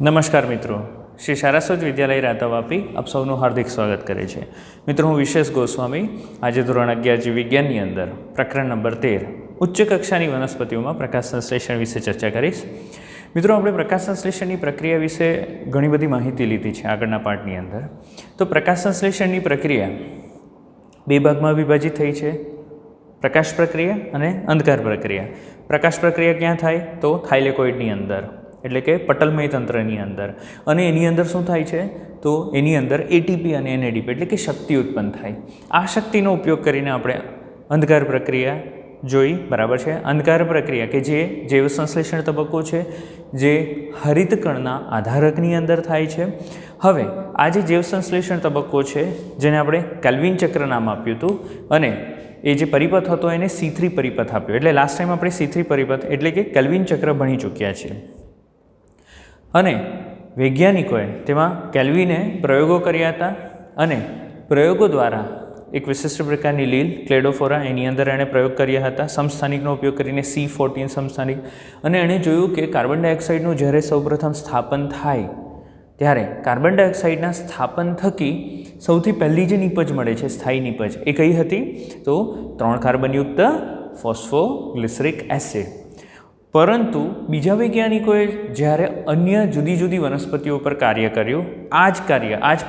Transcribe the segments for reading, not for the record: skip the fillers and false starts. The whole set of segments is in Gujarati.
નમસ્કાર મિત્રો, શ્રી સારસ્વત વિદ્યાલય રાતાવાપી આપ સૌનું હાર્દિક સ્વાગત કરે છે. મિત્રો, હું વિશેષ ગોસ્વામી આજે ધોરણ 11 જીવ વિજ્ઞાનની અંદર પ્રકરણ નંબર 13 ઉચ્ચ કક્ષાની વનસ્પતિઓમાં પ્રકાશ સંશ્લેષણ વિશે ચર્ચા કરીશ. મિત્રો, આપણે પ્રકાશ સંશ્લેષણની પ્રક્રિયા વિશે ઘણી બધી માહિતી લીધી છે આગળના પાઠની અંદર. તો પ્રકાશ સંશ્લેષણની પ્રક્રિયા બે ભાગમાં વિભાજિત થઈ છે, પ્રકાશ પ્રક્રિયા અને અંધકાર પ્રક્રિયા. પ્રકાશ પ્રક્રિયા ક્યાં થાય? તો થાઇલેકોઇડની અંદર, એટલે કે પટલમય તંત્રની અંદર. અને એની અંદર શું થાય છે? તો એની અંદર એટીપી અને એનએડીપી એટલે કે શક્તિ ઉત્પન્ન થાય. આ શક્તિનો ઉપયોગ કરીને આપણે અંધકાર પ્રક્રિયા જોઈ, બરાબર છે. અંધકાર પ્રક્રિયા કે જે જૈવ સંશ્લેષણ તબક્કો છે, જે હરિતકણના આધારકની અંદર થાય છે. હવે આ જે જૈવ સંશ્લેષણ તબક્કો છે, જેને આપણે કેલ્વિન ચક્ર નામ આપ્યું હતું, અને એ જે પરિપથ હતો એને C3 પરિપથ આપ્યો. એટલે લાસ્ટ ટાઈમ આપણે C3 પરિપથ એટલે કે કેલ્વિન ચક્ર ભણી ચૂક્યા છીએ. અને વૈજ્ઞાનિકોએ તેમાં કેલ્વિને પ્રયોગો કર્યા હતા, અને પ્રયોગો દ્વારા એક વિશિષ્ટ પ્રકારની લીલ ક્લેડોફોરા એની અંદર એણે પ્રયોગ કર્યા હતા સમસ્થાનિકનો ઉપયોગ કરીને, C14 સમસ્થાનિક. અને એણે જોયું કે કાર્બન ડાયોક્સાઇડનું જ્યારે સૌપ્રથમ સ્થાપન થાય ત્યારે કાર્બન ડાયોક્સાઇડના સ્થાપન થકી સૌથી પહેલી જે નીપજ મળે છે, સ્થાયી નીપજ, એ કઈ હતી? તો 3 કાર્બનયુક્ત ફોસ્ફોગ્લિસરિક એસિડ. પરંતુ બીજા વૈજ્ઞાનિકોએ જ્યારે અન્ય જુદી જુદી વનસ્પતિઓ પર કાર્ય કર્યું, આ જ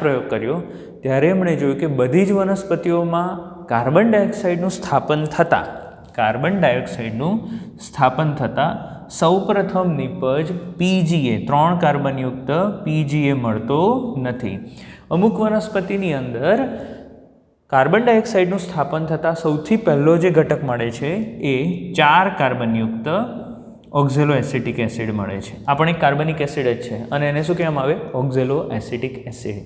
પ્રયોગ કર્યો, ત્યારે એમણે જોયું કે બધી જ વનસ્પતિઓમાં કાર્બન ડાયોક્સાઇડનું સ્થાપન થતાં સૌપ્રથમ નીપજ PGA 3 કાર્બનયુક્ત PGA મળતો નથી. અમુક વનસ્પતિની અંદર કાર્બન ડાયોક્સાઇડનું સ્થાપન થતાં સૌથી પહેલો જે ઘટક મળે છે એ 4 કાર્બનયુક્ત ઓક્ઝેલો એસિટિક એસિડ મળે છે. આ પણ એક કાર્બનિક એસિડ જ છે, અને એને શું કહેવામાં આવે? ઓક્ઝેલો એસિટિક એસિડ.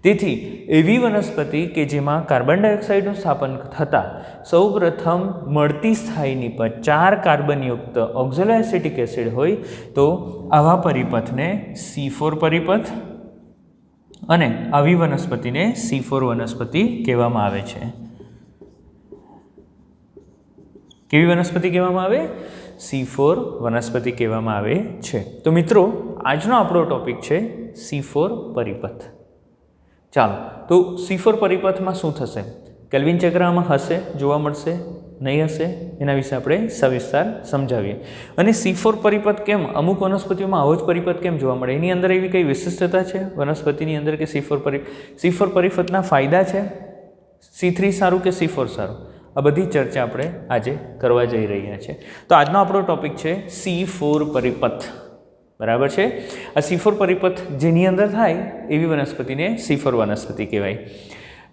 તેથી એવી વનસ્પતિ કે જેમાં કાર્બન ડાયોક્સાઇડનું સ્થાપન થતાં સૌપ્રથમ મળતી સ્થાયી નીપજ 4 કાર્બનયુક્ત ઓક્ઝેલો એસિટિક એસિડ હોય, તો આવા પરિપથને C4 પરિપથ, અને આવી વનસ્પતિને C4 વનસ્પતિ કહેવામાં આવે છે. કેવી વનસ્પતિ કહેવામાં આવે? C4 વનસ્પતિ કહેવામાં આવે છે. તો મિત્રો, આજનો આપણો ટોપિક છે C4 પરિપથ. ચાલો, તો C4 પરિપથમાં શું થશે? કેલ્વિન ચક્રમાં હશે, જોવા મળશે, નહીં હશે? એના વિશે આપણે સવિસ્તાર સમજાવીએ. અને C4 પરિપથ કેમ અમુક વનસ્પતિઓમાં આવો જ પરિપથ કેમ જોવા મળે? એની અંદર એવી કઈ વિશિષ્ટતા છે વનસ્પતિની અંદર કે C4 પરિપથના ફાયદા છે? C3 સારું કે C4 સારું? આ બધી ચર્ચા આપણે આજે કરવા જઈ રહ્યા છીએ. તો આજનો આપણો ટોપિક છે C4 પરિપથ, બરાબર છે. આ C4 પરિપથ જેની અંદર થાય એવી વનસ્પતિને C4 વનસ્પતિ કહેવાય.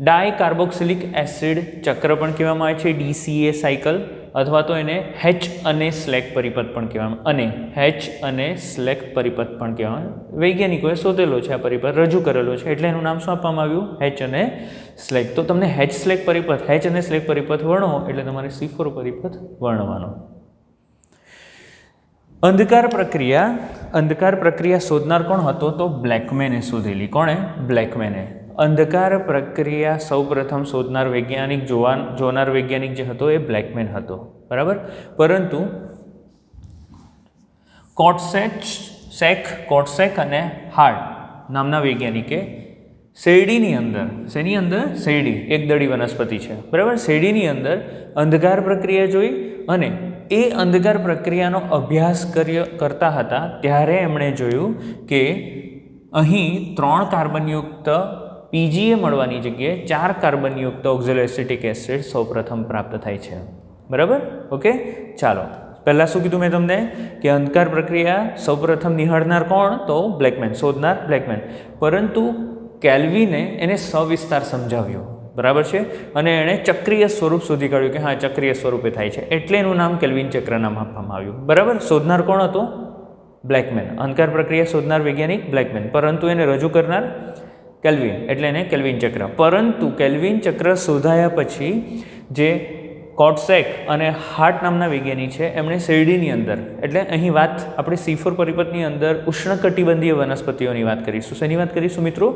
ડાયકાર્બોક્સિલિક એસિડ ચક્ર પણ કહેવામાં આવે છે, DCA સાયકલ, અથવા તો એને H અને સ્લેક પરિપથ પણ કહેવામાં. વૈજ્ઞાનિકોએ શોધેલો છે, આ પરિપથ રજૂ કરેલો છે, એટલે એનું નામ શું આપવામાં આવ્યું? H અને સ્લેક. તો તમને H અને સ્લેક પરિપથ વર્ણવો એટલે તમારે C4 પરિપથ વર્ણવાનો. અંધકાર પ્રક્રિયા શોધનાર કોણ હતો? તો બ્લેકમેને શોધેલી. કોણે? બ્લેકમેને. અંધકાર પ્રક્રિયા સૌપ્રથમ શોધનાર વૈજ્ઞાનિક, જોનાર વૈજ્ઞાનિક જે હતો એ બ્લેકમેન હતો, બરાબર. પરંતુ કોટસેક અને હાર્ટ નામના વૈજ્ઞાનિકે શેરડીની અંદર, શેની અંદર? શેરડી એકદળી વનસ્પતિ છે, બરાબર. શેરડીની અંદર અંધકાર પ્રક્રિયા જોઈ, અને એ અંધકાર પ્રક્રિયાનો અભ્યાસ કરતા હતા ત્યારે એમણે જોયું કે અહીં 3 કાર્બનયુક્ત PGA મળવાની જગ્યાએ 4 કાર્બનયુક્ત ઓક્ઝેલો એસિટિક એસિડ સૌપ્રથમ પ્રાપ્ત થાય છે, બરાબર. ઓકે, ચાલો. પહેલાં શું કીધું મેં તમને કે અંધકાર પ્રક્રિયા સૌપ્રથમ નિહાળનાર કોણ? તો બ્લેકમેન, શોધનાર બ્લેકમેન. પરંતુ કેલ્વિને એને સવિસ્તાર સમજાવ્યો, બરાબર છે, અને એણે ચક્રીય સ્વરૂપ શોધી કાઢ્યું કે હા, ચક્રીય સ્વરૂપે થાય છે, એટલે એનું નામ કેલ્વિન ચક્ર નામ આપવામાં આવ્યું, બરાબર. શોધનાર કોણ હતો? બ્લેકમેન. અંધકાર પ્રક્રિયા શોધનાર વૈજ્ઞાનિક બ્લેકમેન, પરંતુ એને રજૂ કરનાર કેલ્વિન, એટલે એને કેલ્વિન ચક્ર. પરંતુ કેલ્વિન ચક્ર શોધાયા પછી જે કોટસેક અને હાર્ટ નામના વૈજ્ઞાનિક છે, એમણે શેરડીની અંદર, એટલે અહીં વાત આપણે C4 પરિપથની અંદર ઉષ્ણકટિબંધીય વનસ્પતિઓની વાત કરીશું. શેની વાત કરીશું મિત્રો?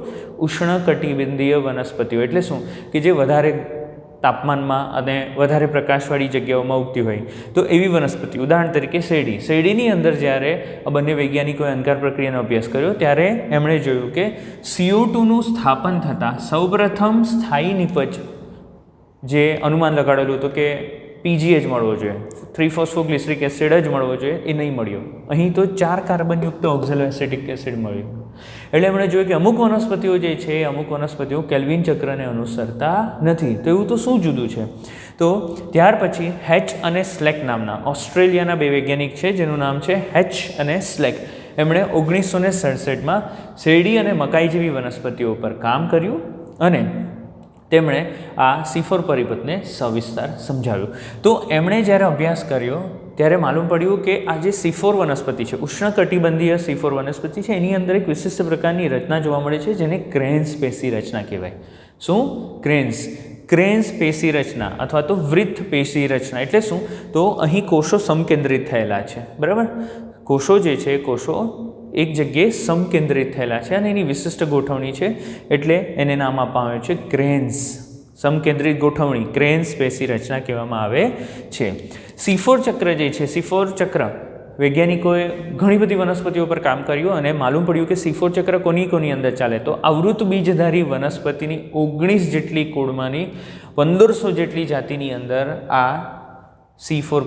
ઉષ્ણકટિબંધીય વનસ્પતિઓ. એટલે શું? કે જે વધારે તાપમાનમાં અને વધારે પ્રકાશવાળી જગ્યાઓમાં ઉગતી હોય તો એવી વનસ્પતિ, ઉદાહરણ તરીકે શેરડી. શેરડીની અંદર જ્યારે આ બંને વૈજ્ઞાનિકોએ અંધકાર પ્રક્રિયાનો અભ્યાસ કર્યો ત્યારે એમણે જોયું કે CO2નું સ્થાપન થતાં સૌપ્રથમ સ્થાયી નિપજ જે અનુમાન લગાડેલું હતું કે PGA જ મળવો જોઈએ, 3-ફોસ્ફોગ્લિસરિક એસિડ જ મળવો જોઈએ, એ નહીં મળ્યો. અહીં તો 4 કાર્બનયુક્ત ઓક્ઝેલોએસિટિક એસિડ મળ્યું. એટલે એમણે જોયું કે અમુક વનસ્પતિઓ જે છે અમુક વનસ્પતિઓ કેલ્વિન ચક્રને અનુસરતા નથી. તો એવું તો શું જુદું છે? તો ત્યાર પછી હેચ અને સ્લેક નામના ઓસ્ટ્રેલિયાના 2 વૈજ્ઞાનિક છે જેનું નામ છે હેચ અને સ્લેક. એમણે 1967માં શેરડી અને મકાઈ જેવી વનસ્પતિઓ પર કામ કર્યું અને તેમણે આ C4 પરિપથને સવિસ્તાર સમજાવ્યું. તો એમણે જ્યારે અભ્યાસ કર્યો ત્યારે માલુમ પડ્યું કે આ જે C4 વનસ્પતિ છે, ઉષ્ણકટિબંધીય C4 વનસ્પતિ છે, એની અંદર એક વિશિષ્ટ પ્રકારની રચના જોવા મળે છે જેને ક્રેન્સ પેશી રચના કહેવાય. શું? ક્રેન્સ પેશી રચના અથવા તો વૃત્ત પેશી રચના એટલે શું? તો અહીં કોષો સમકેન્દ્રિત થયેલા છે, બરાબર? કોષો જે છે કોષો એક જગ્યાએ સમકેન્દ્રિત થયેલા છે અને એની વિશિષ્ટ ગોઠવણી છે એટલે એને નામ આપવામાં આવ્યું છે ક્રેન્સ. સમકેન્દ્રિત ગોઠવણી ક્રેન્સ પેશી રચના કહેવામાં આવે છે. C4 ચક્ર જે છે, C4 ચક્ર વૈજ્ઞાનિકોએ ઘણી બધી વનસ્પતિઓ પર કામ કર્યું અને માલુમ પડ્યું કે C4 ચક્ર કોની અંદર ચાલે? તો આવૃત બીજધારી વનસ્પતિની 19 જેટલી કુળમાંની 1500 જેટલી જાતિની અંદર આ C4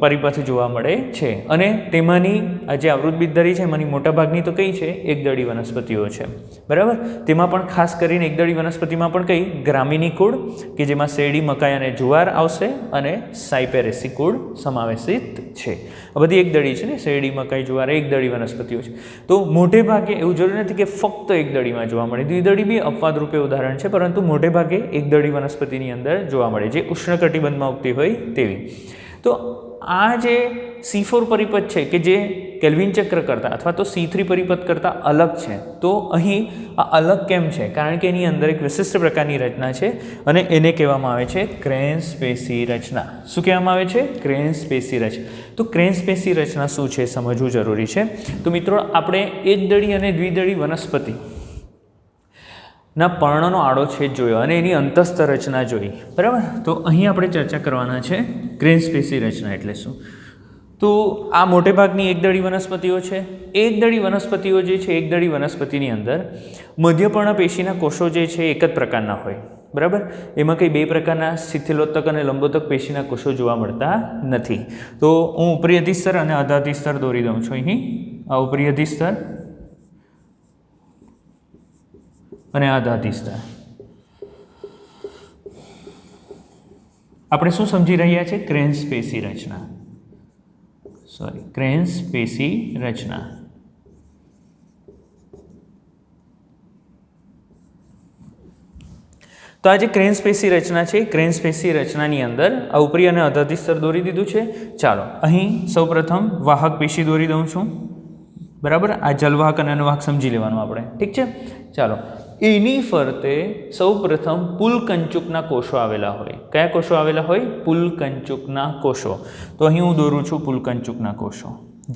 પરિપથ જોવા મળે છે અને તેમાંની આ જે આવૃત બીજધારી છે એમાંની મોટાભાગની તો કઈ છે? એકદળી વનસ્પતિઓ છે, બરાબર? તેમાં પણ ખાસ કરીને એકદળી વનસ્પતિમાં પણ કઈ? ગ્રામીની કુળ કે જેમાં શેરડી, મકાઈ અને જુવાર આવશે અને સાયપેરેસી કુળ સમાવેશિત છે. આ બધી એકદળી છે ને, શેરડી, મકાઈ, જુવાર એકદળી વનસ્પતિઓ છે. તો મોટે ભાગે એવું જરૂરી નથી કે ફક્ત એકદળીમાં જોવા મળે, દ્વિદળી બી અપવાદ રૂપે ઉદાહરણ છે, પરંતુ મોટે ભાગે એકદળી વનસ્પતિની અંદર જોવા મળે જે ઉષ્ણકટિબંધમાં ઉગતી હોય તેવી. તો આ જે C4 પરિપથ છે કે જે કેલ્વિન ચક્ર કરતાં અથવા તો C3 પરિપથ કરતાં અલગ છે, તો અહીં આ અલગ કેમ છે? કારણ કે એની અંદર એક વિશિષ્ટ પ્રકારની રચના છે અને એને કહેવામાં આવે છે ક્રેન્સ પેશી રચના. શું કહેવામાં આવે છે? ક્રેન્સ પેશી રચના. તો ક્રેન્સ પેશી રચના શું છે સમજવું જરૂરી છે. તો મિત્રો આપણે એકદળી અને દ્વિદળી વનસ્પતિ ના પર્ણનો આડો છેદ જોયો અને એની અંતસ્થ રચના જોઈ, બરાબર? તો અહીં આપણે ચર્ચા કરવાના છે ક્રેન્સ પેશી રચના એટલે શું. તો આ મોટે ભાગની એકદળી વનસ્પતિઓ છે. એકદળી વનસ્પતિઓ જે છે, એકદળી વનસ્પતિની અંદર મધ્યપર્ણ પેશીના કોષો જે છે એક જ પ્રકારના હોય, બરાબર? એમાં કંઈ 2 પ્રકારના શિથિલોત્તક અને લંબોત્તક પેશીના કોષો જોવા મળતા નથી. તો હું ઉપરી અધિસ્તર અને અધ અધિસ્તર દોરી દઉં છું. અહીં આ ઉપરી અધિસ્તર અને અધ અધિસ્તર. આપણે શું સમજી રહ્યા છે? ક્રેન્સ પેશી રચના. ક્રેન્સ પેશી રચના. તો આ જે ક્રેન્સ પેશી રચના છે, ક્રેન્સ પેશી રચનાની અંદર આ ઉપરી અને અધ અધિસ્તર દોરી દીધું છે. ચાલો અહીં સૌપ્રથમ વાહક પેશી દોરી દઉં છું, બરાબર? આ જલવાહક અને અનુવાહક સમજી લેવાનું આપણે, ઠીક છે? ચાલો, એની ફરતે સૌપ્રથમ પુલકંચુકના કોષો આવેલા હોય. કયા કોષો આવેલા હોય? પુલકંચુકના કોષો. તો અહીં હું દોરું છું પુલકંચુકના કોષો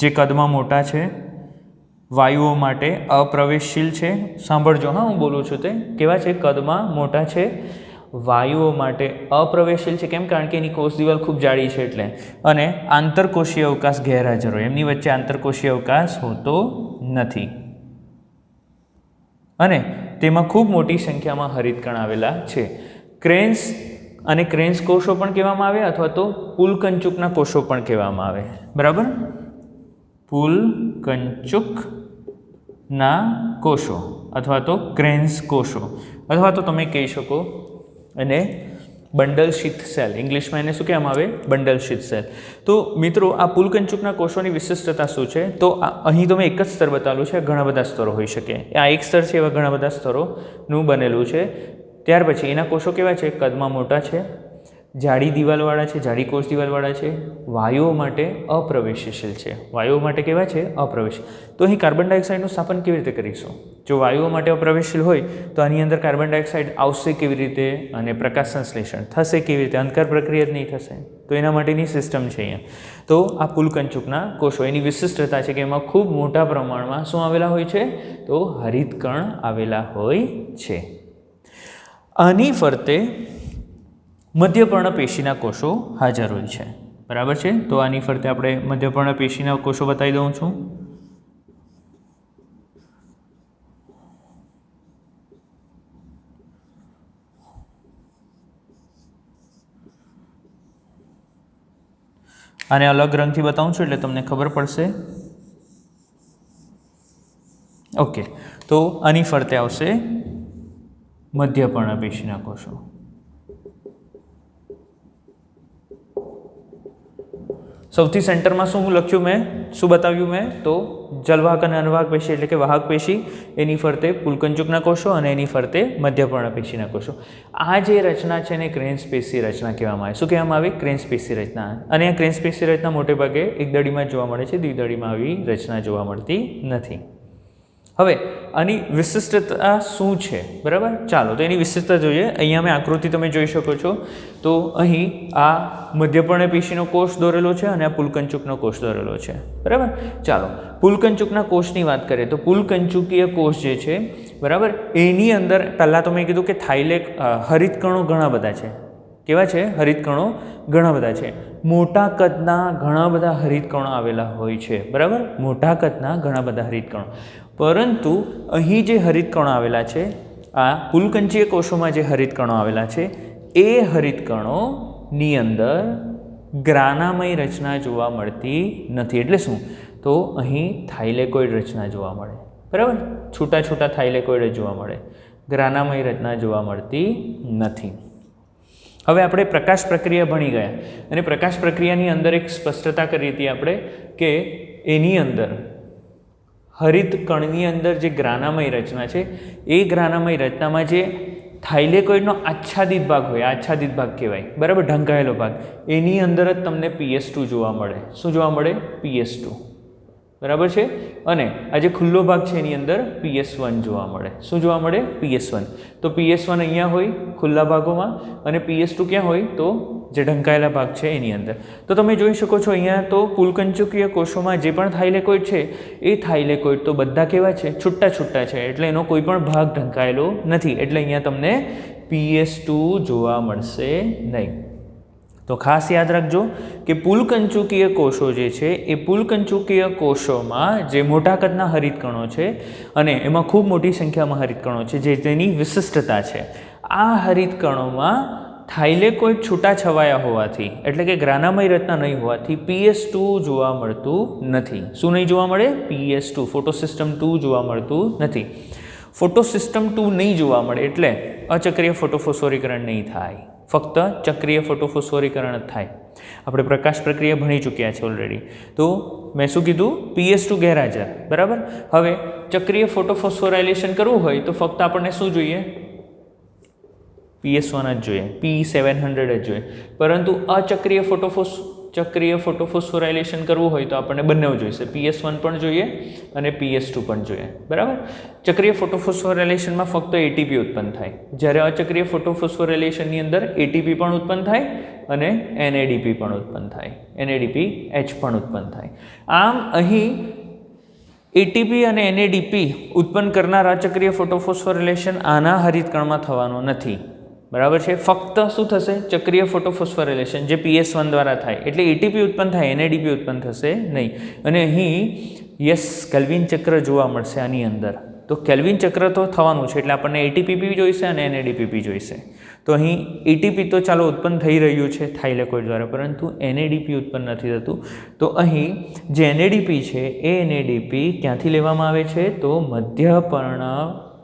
જે કદમાં મોટા છે, વાયુઓ માટે અપ્રવેશશીલ છે. સાંભળજો હા, હું બોલું છું તે કેવા છે? કદમાં મોટા છે, વાયુઓ માટે અપ્રવેશશીલ છે. કેમ? કારણ કે એની કોષ દિવાલ ખૂબ જાડી છે એટલે. અને આંતરકોષીય અવકાશ ગેરહાજર હોય, એમની વચ્ચે આંતરકોષીય અવકાશ હોતો નથી અને તેમાં ખૂબ મોટી સંખ્યામાં હરિતકણ આવેલા છે. ક્રેન્સ અને ક્રેન્સ કોષો પણ કહેવામાં આવે અથવા તો પુલકંચુકના કોષો પણ કહેવામાં આવે, બરાબર? પુલકંચુકના કોષો અથવા તો ક્રેન્સ કોષો અથવા તો તમે કહી શકો અને બંડલ શીથ સેલ, ઇંગ્લિશમાં એને શું કહેવામાં આવે? Bundle sheath cell. તો મિત્રો આ પુલકંચુકના કોષોની વિશિષ્ટતા શું છે? તો અહીં તમે એક જ સ્તર બતાવેલું છે, ઘણા બધા સ્તરો હોઈ શકે. આ એક સ્તર છે, એવા ઘણા બધા સ્તરોનું બનેલું છે. ત્યાર પછી એના કોષો કેવા છે? કદમાં મોટા છે, જાડી દિવાલવાળા છે, જાડી કોષ દિવાલવાળા છે, વાયુઓ માટે અપ્રવેશશીલ છે. વાયુઓ માટે કેવા છે? અપ્રવેશશીલ. તો અહીં કાર્બન ડાયોક્સાઇડનું સ્થાપન કેવી રીતે કરીશું? જો વાયુઓ માટે અપ્રવેશશીલ હોય તો આની અંદર કાર્બન ડાયોક્સાઇડ આવશે કેવી રીતે અને પ્રકાશ સંશ્લેષણ થશે કેવી રીતે? અંધકાર પ્રક્રિયા જ નહીં થશે. તો એના માટેની સિસ્ટમ છે અહીંયા. તો આ પુલકંચુકના કોષો, એની વિશિષ્ટતા છે કે એમાં ખૂબ મોટા પ્રમાણમાં શું આવેલા હોય છે? તો હરિતકણ આવેલા હોય છે. આની ફરતે મધ્યપર્ણ પેશીના કોષો હાજર હોય છે, બરાબર છે। તો આની ફરતે આપણે મધ્યપર્ણ પેશીના કોષો બતાવી દઉં છું। આને અલગ રંગથી બતાવું છું એટલે તમને ખબર પડશે। ઓકે, તો આની ફરતે આવશે મધ્યપર્ણ પેશીના કોષો। સૌથી સેન્ટરમાં શું લખ્યું મેં, શું બતાવ્યું મેં, તો જલવાહક અને અનવાહક પેશી એટલે કે વાહક પેશી, એની ફરતે પુલકંચુકના કોષો અને એની ફરતે મધ્યપર્ણ પેશીના કોષો। આ જે રચના છે એને ક્રેન્સ પેશી રચના કહેવામાં આવે। શું કહેવામાં આવે? ક્રેન્સ પેશી રચના। અને આ ક્રેન્સ પેશી રચના મોટે ભાગે એકદડીમાં જોવા મળે છે, દ્વિદડીમાં આવી રચના જોવા મળતી નથી। હવે આની વિશિષ્ટતા શું છે, બરાબર? ચાલો તો એની વિશિષ્ટતા જોઈએ। અહીંયા મેં આકૃતિ તમે જોઈ શકો છો, તો અહીં આ મધ્યપર્ણ પેશીનો કોષ દોરેલો છે અને આ પુલકંચુકનો કોષ દોરેલો છે, બરાબર? ચાલો પુલકંચુકના કોષની વાત કરીએ તો પુલકંચુકીય કોષ જે છે, બરાબર, એની અંદર પહેલાં તો મેં કીધું કે થાઇલેક હરિતકણો ઘણા બધા છે। કેવા છે? હરિતકણો ઘણા બધા છે। મોટા કદના ઘણા બધા હરિતકણો આવેલા હોય છે, બરાબર? મોટા કદના ઘણા બધા હરિતકણો, પરંતુ અહીં જે હરિતકણો આવેલા છે, આ પુલકંચીય કોષોમાં જે હરિતકણો આવેલા છે એ હરિતકણોની અંદર ગ્રાનામય રચના જોવા મળતી નથી। એટલે શું? તો અહીં થાઇલેકોઇડ રચના જોવા મળે, બરાબર? છૂટા છૂટા થાઇલેકોઇડ જોવા મળે, ગ્રાનામય રચના જોવા મળતી નથી। હવે આપણે પ્રકાશ પ્રક્રિયા ભણી ગયા અને પ્રકાશ પ્રક્રિયાની અંદર એક સ્પષ્ટતા કરી હતી આપણે કે એની અંદર હરિતકણની અંદર જે ગ્રાનામય રચના છે એ ગ્રાનામય રચનામાં જે થાઇલેકોઇડનો આચ્છાદિત ભાગ હોય, આચ્છાદિત ભાગ કહેવાય, બરાબર, ઢંકાયેલો ભાગ, એની અંદર જ તમને PS2 જોવા મળે। શું જોવા મળે? PS2, બરાબર છે। અને આ જે ખુલ્લો ભાગ છે એની અંદર PS1 જોવા મળે। શું જોવા મળે? PS1। તો PS1 અહીંયા હોય ખુલ્લા ભાગોમાં અને PS2 ક્યાં હોય? તો જે ઢંકાયેલા ભાગ છે એની અંદર। તો તમે જોઈ શકો છો અહીંયા તો પુલકંચુકીય કોષોમાં જે પણ થાઇલેકોઇડ છે એ થાઇલેકોઇડ તો બધા કેવા છે? છૂટા છૂટા છે, એટલે એનો કોઈ પણ ભાગ ઢંકાયેલો નથી, એટલે અહીંયા તમને PS2 જોવા મળશે નહીં। તો ખાસ યાદ રાખજો કે પુલકંચુકીય કોષો જે છે એ પુલકંચુકીય કોષોમાં જે મોટા કદના હરિતકણો છે અને એમાં ખૂબ મોટી સંખ્યામાં હરિતકણો છે, જે તેની વિશિષ્ટતા છે। આ હરિતકણોમાં થાઇલેકોઇડ છૂટાછવાયા હોવાથી, એટલે કે ગ્રાનામય રચના નહીં હોવાથી PS2 જોવા મળતું નથી। શું નહીં જોવા મળે? PS2, ફોટોસિસ્ટમ 2 જોવા મળતું નથી। ફોટોસિસ્ટમ 2 નહીં જોવા મળે એટલે અચક્રીય ફોટોફોસ્ફોરીકરણ નહીં થાય, ફક્ત ચક્રીય ફોટોફોસ્ફોરીકરણ જ થાય। આપણે પ્રકાશ પ્રક્રિયા ભણી ચૂક્યા છે ઓલરેડી। તો મેં શું કીધું? PS2 ગેરહાજર, બરાબર। હવે ચક્રીય ફોટોફોસ્ફોરાઇલેશન કરવું હોય તો ફક્ત આપણને શું જોઈએ? PS1 જ જોઈએ, P700 જ જોઈએ। પરંતુ અચક્રીય ફોટોફોસ્ફોરાઇલેશન કરવું હોય તો આપણને બંને જોઈશે, PS1 પણ જોઈએ અને PS2 પણ જોઈએ, બરાબર। ચક્રીય ફોટોફોસ્ફોરાઇલેશનમાં ફક્ત ATP ઉત્પન્ન થાય, જ્યારે અચક્રીય ફોટોફોસ્ફોરાઇલેશનની અંદર ATP પણ ઉત્પન્ન થાય અને NADP પણ ઉત્પન્ન થાય, NADPH પણ ઉત્પન્ન થાય। આમ અહીં ATP અને NADP ઉત્પન્ન કરનાર અચક્રીય ફોટોફોસ્ફોરાઇલેશન આના હરિતકણમાં થવાનો નથી, બરાબર છે। ફક્ત શું થશે? ચક્રીય ફોટોફોસ્ફોરાઇલેશન જે PS1 દ્વારા થાય, એટલે ATP ઉત્પન્ન થાય, NADP ઉત્પન્ન થશે નહીં। અને અહીં યસ કેલ્વિન ચક્ર જોવા મળશે આની અંદર। તો કેલ્વિન ચક્ર તો થવાનું છે એટલે આપણને ATP જોઈશે અને NADP જોઈશે। તો અહીં ATP તો ચાલો ઉત્પન્ન થઈ રહ્યું છે થાઇલેકોઇડ દ્વારા, પરંતુ NADP ઉત્પન્ન નથી થતું। તો અહીં જે NADP છે એ NADP ક્યાંથી લેવામાં આવે છે? તો મધ્યપર્ણ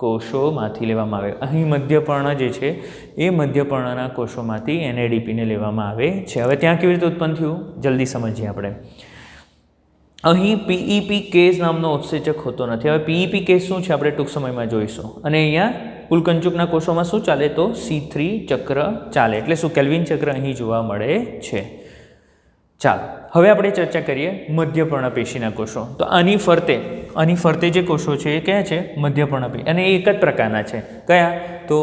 કોષોમાંથી લેવામાં આવે। અહીં મધ્યપર્ણ જે છે એ મધ્યપર્ણના કોષોમાંથી NADPને લેવામાં આવે છે। હવે ત્યાં કેવી રીતે ઉત્પન્ન થયું જલ્દી સમજીએ આપણે। અહીં PEP-Kase નામનો ઉત્સેચક હોતો નથી। હવે PEP-Kase શું છે આપણે ટૂંક સમયમાં જોઈશું। અને અહીંયા પુલકંચુકના કોષોમાં શું ચાલે? તો C3 ચક્ર ચાલે, એટલે શું? કેલ્વિન ચક્ર અહીં જોવા મળે છે। ચાલો હવે આપણે ચર્ચા કરીએ મધ્યપર્ણ પેશીના કોષો। તો આની ફરતે જે કોષો છે એ કયા છે? મધ્યપર્ણ પેશી, અને એ એક જ પ્રકારના છે। કયા? તો